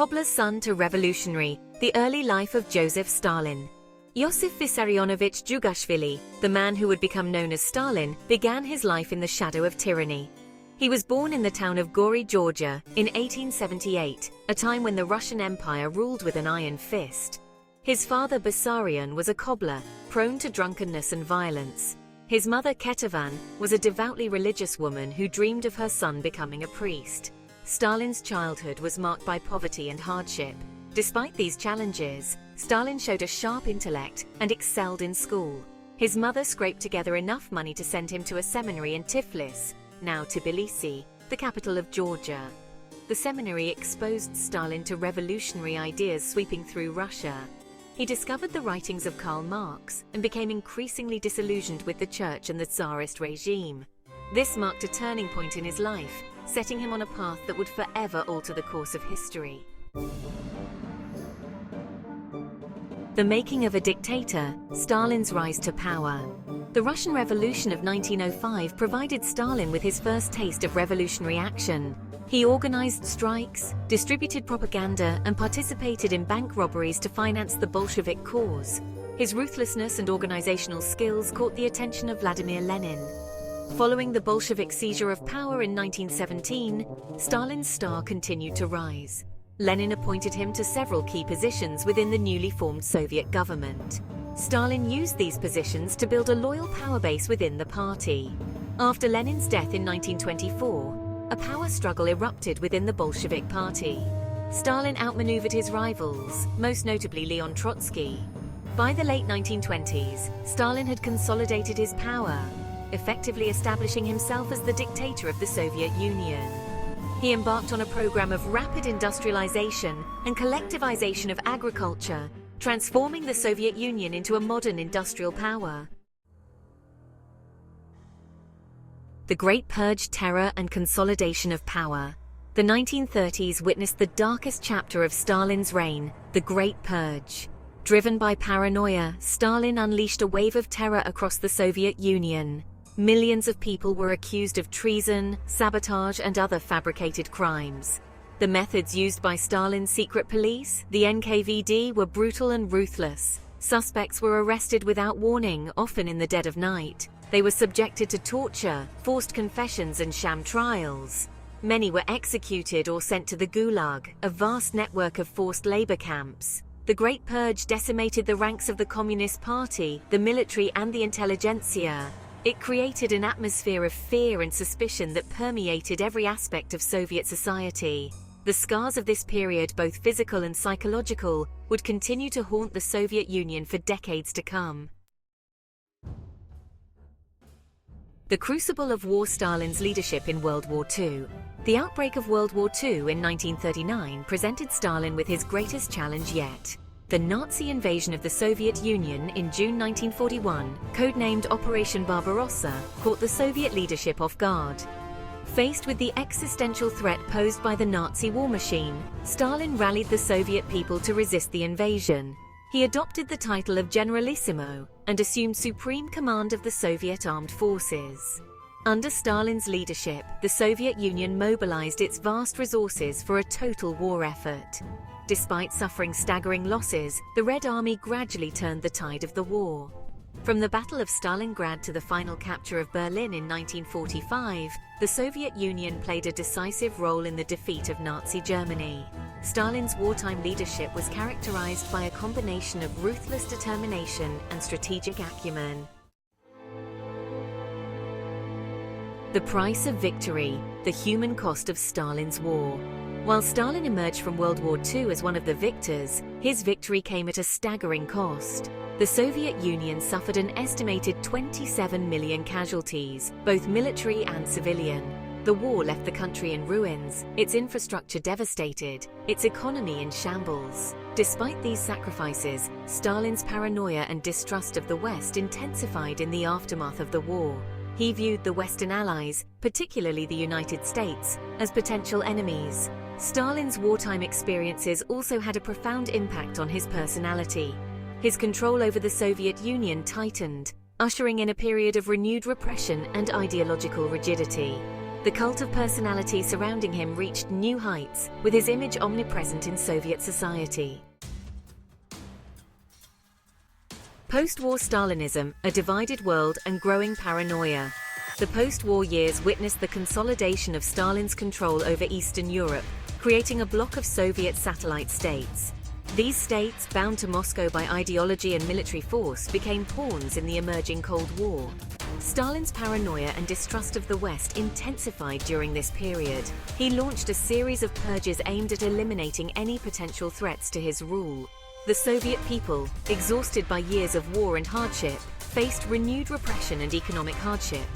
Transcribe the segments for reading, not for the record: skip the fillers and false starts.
cobbler's son to revolutionary, the early life of Joseph Stalin. Joseph Vissarionovich Jugashvili, the man who would become known as Stalin, began his life in the shadow of tyranny. He was born in the town of Gori, Georgia, in 1878, a time when the Russian Empire ruled with an iron fist. His father Bessarion was a cobbler, prone to drunkenness and violence. His mother Ketavan was a devoutly religious woman who dreamed of her son becoming a priest. Stalin's childhood was marked by poverty and hardship. Despite these challenges, Stalin showed a sharp intellect and excelled in school. His mother scraped together enough money to send him to a seminary in Tiflis, now Tbilisi, the capital of Georgia. The seminary exposed Stalin to revolutionary ideas sweeping through Russia. He discovered the writings of Karl Marx and became increasingly disillusioned with the church and the Tsarist regime. This marked a turning point in his life, setting him on a path that would forever alter the course of history. The making of a dictator, Stalin's rise to power. The Russian Revolution of 1905 provided Stalin with his first taste of revolutionary action. He organized strikes, distributed propaganda, and participated in bank robberies to finance the Bolshevik cause. His ruthlessness and organizational skills caught the attention of Vladimir Lenin. Following the Bolshevik seizure of power in 1917, Stalin's star continued to rise. Lenin appointed him to several key positions within the newly formed Soviet government. Stalin used these positions to build a loyal power base within the party. After Lenin's death in 1924, a power struggle erupted within the Bolshevik Party. Stalin outmaneuvered his rivals, most notably Leon Trotsky. By the late 1920s, Stalin had consolidated his power, effectively establishing himself as the dictator of the Soviet Union. He embarked on a program of rapid industrialization and collectivization of agriculture, transforming the Soviet Union into a modern industrial power. The Great Purge, terror and consolidation of power. The 1930s witnessed the darkest chapter of Stalin's reign, the Great Purge. Driven by paranoia, Stalin unleashed a wave of terror across the Soviet Union. Millions of people were accused of treason, sabotage, and other fabricated crimes. The methods used by Stalin's secret police, the NKVD, were brutal and ruthless. Suspects were arrested without warning, often in the dead of night. They were subjected to torture, forced confessions, and sham trials. Many were executed or sent to the Gulag, a vast network of forced labor camps. The Great Purge decimated the ranks of the Communist Party, the military, and the intelligentsia. It created an atmosphere of fear and suspicion that permeated every aspect of Soviet society. The scars of this period, both physical and psychological, would continue to haunt the Soviet Union for decades to come. The crucible of war. Stalin's leadership in World War II. The outbreak of World War II in 1939 presented Stalin with his greatest challenge yet. The Nazi invasion of the Soviet Union in June 1941, codenamed Operation Barbarossa, caught the Soviet leadership off guard. Faced with the existential threat posed by the Nazi war machine, Stalin rallied the Soviet people to resist the invasion. He adopted the title of Generalissimo and assumed supreme command of the Soviet armed forces. Under Stalin's leadership, the Soviet Union mobilized its vast resources for a total war effort. Despite suffering staggering losses, the Red Army gradually turned the tide of the war. From the Battle of Stalingrad to the final capture of Berlin in 1945, the Soviet Union played a decisive role in the defeat of Nazi Germany. Stalin's wartime leadership was characterized by a combination of ruthless determination and strategic acumen. The price of victory, the human cost of Stalin's war. While Stalin emerged from World War II as one of the victors, his victory came at a staggering cost. The Soviet Union suffered an estimated 27 million casualties, both military and civilian. The war left the country in ruins, its infrastructure devastated, its economy in shambles. Despite these sacrifices, Stalin's paranoia and distrust of the West intensified in the aftermath of the war. He viewed the Western allies, particularly the United States, as potential enemies. Stalin's wartime experiences also had a profound impact on his personality. His control over the Soviet Union tightened, ushering in a period of renewed repression and ideological rigidity. The cult of personality surrounding him reached new heights, with his image omnipresent in Soviet society. Post-war Stalinism, a divided world and growing paranoia. The post-war years witnessed the consolidation of Stalin's control over Eastern Europe, creating a bloc of Soviet satellite states. These states, bound to Moscow by ideology and military force, became pawns in the emerging Cold War. Stalin's paranoia and distrust of the West intensified during this period. He launched a series of purges aimed at eliminating any potential threats to his rule. The Soviet people, exhausted by years of war and hardship, faced renewed repression and economic hardship.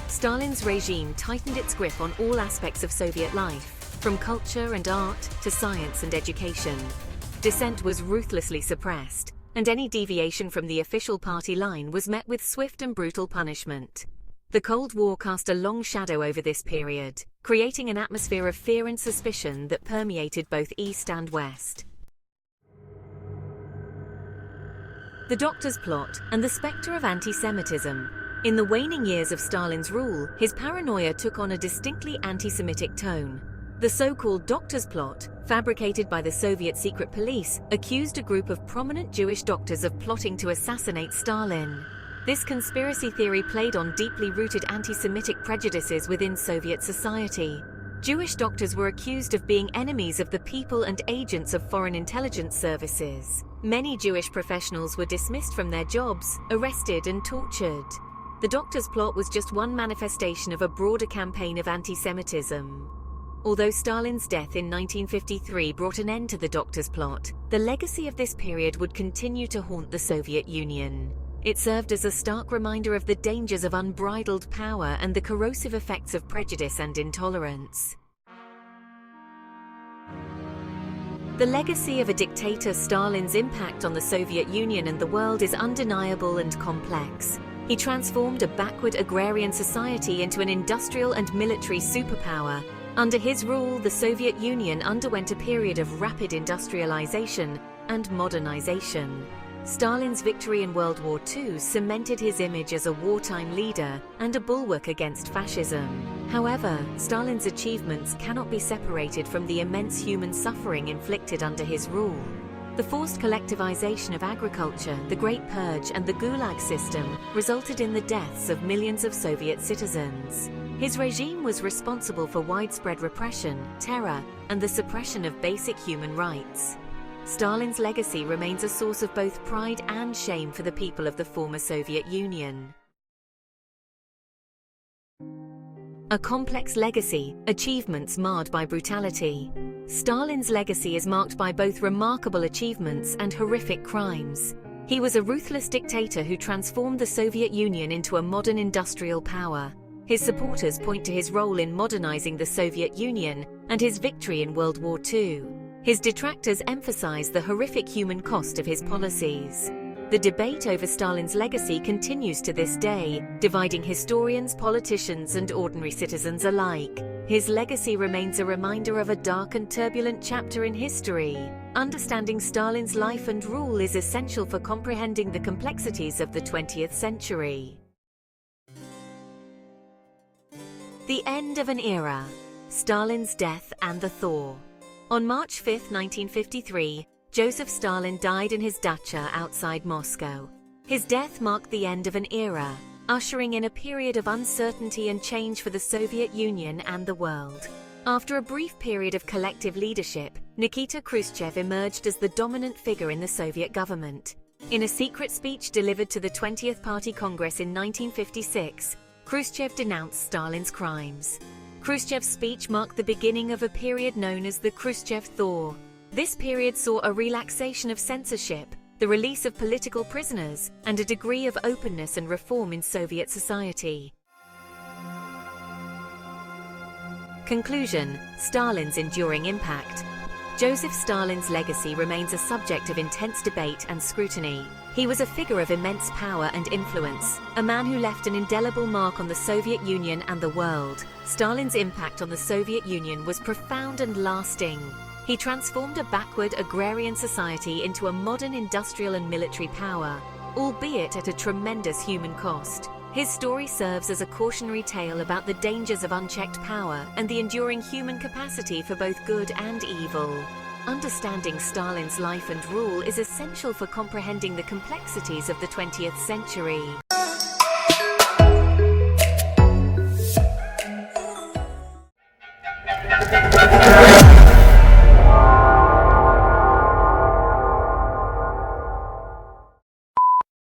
Stalin's regime tightened its grip on all aspects of Soviet life, from culture and art to science and education. Dissent was ruthlessly suppressed, and any deviation from the official party line was met with swift and brutal punishment. The Cold War cast a long shadow over this period, creating an atmosphere of fear and suspicion that permeated both East and West. The Doctor's Plot and the spectre of anti-Semitism. In the waning years of Stalin's rule, his paranoia took on a distinctly anti-Semitic tone. The so-called Doctor's Plot, fabricated by the Soviet secret police, accused a group of prominent Jewish doctors of plotting to assassinate Stalin. This conspiracy theory played on deeply rooted anti-Semitic prejudices within Soviet society. Jewish doctors were accused of being enemies of the people and agents of foreign intelligence services. Many Jewish professionals were dismissed from their jobs, arrested and tortured. The Doctor's Plot was just one manifestation of a broader campaign of anti-Semitism. Although Stalin's death in 1953 brought an end to the Doctor's Plot, the legacy of this period would continue to haunt the Soviet Union. It served as a stark reminder of the dangers of unbridled power and the corrosive effects of prejudice and intolerance. The legacy of a dictator, Stalin's impact on the Soviet Union and the world is undeniable and complex. He transformed a backward agrarian society into an industrial and military superpower. Under his rule, the Soviet Union underwent a period of rapid industrialization and modernization. Stalin's victory in World War II cemented his image as a wartime leader and a bulwark against fascism. However, Stalin's achievements cannot be separated from the immense human suffering inflicted under his rule. The forced collectivization of agriculture, the Great Purge, and the Gulag system resulted in the deaths of millions of Soviet citizens. His regime was responsible for widespread repression, terror, and the suppression of basic human rights. Stalin's legacy remains a source of both pride and shame for the people of the former Soviet Union. A complex legacy, achievements marred by brutality. Stalin's legacy is marked by both remarkable achievements and horrific crimes. He was a ruthless dictator who transformed the Soviet Union into a modern industrial power. His supporters point to his role in modernizing the Soviet Union and his victory in World War II. His detractors emphasize the horrific human cost of his policies. The debate over Stalin's legacy continues to this day, dividing historians, politicians, and ordinary citizens alike. His legacy remains a reminder of a dark and turbulent chapter in history. Understanding Stalin's life and rule is essential for comprehending the complexities of the 20th century. The end of an era. Stalin's death and the thaw. On March 5, 1953, Joseph Stalin died in his dacha outside Moscow. His death marked the end of an era, ushering in a period of uncertainty and change for the Soviet Union and the world. After a brief period of collective leadership, Nikita Khrushchev emerged as the dominant figure in the Soviet government. In a secret speech delivered to the 20th Party Congress in 1956, Khrushchev denounced Stalin's crimes. Khrushchev's speech marked the beginning of a period known as the Khrushchev Thaw. This period saw a relaxation of censorship, the release of political prisoners, and a degree of openness and reform in Soviet society. Conclusion: Stalin's enduring impact. Joseph Stalin's legacy remains a subject of intense debate and scrutiny. He was a figure of immense power and influence, a man who left an indelible mark on the Soviet Union and the world. Stalin's impact on the Soviet Union was profound and lasting. He transformed a backward agrarian society into a modern industrial and military power, albeit at a tremendous human cost. His story serves as a cautionary tale about the dangers of unchecked power and the enduring human capacity for both good and evil. Understanding Stalin's life and rule is essential for comprehending the complexities of the 20th century.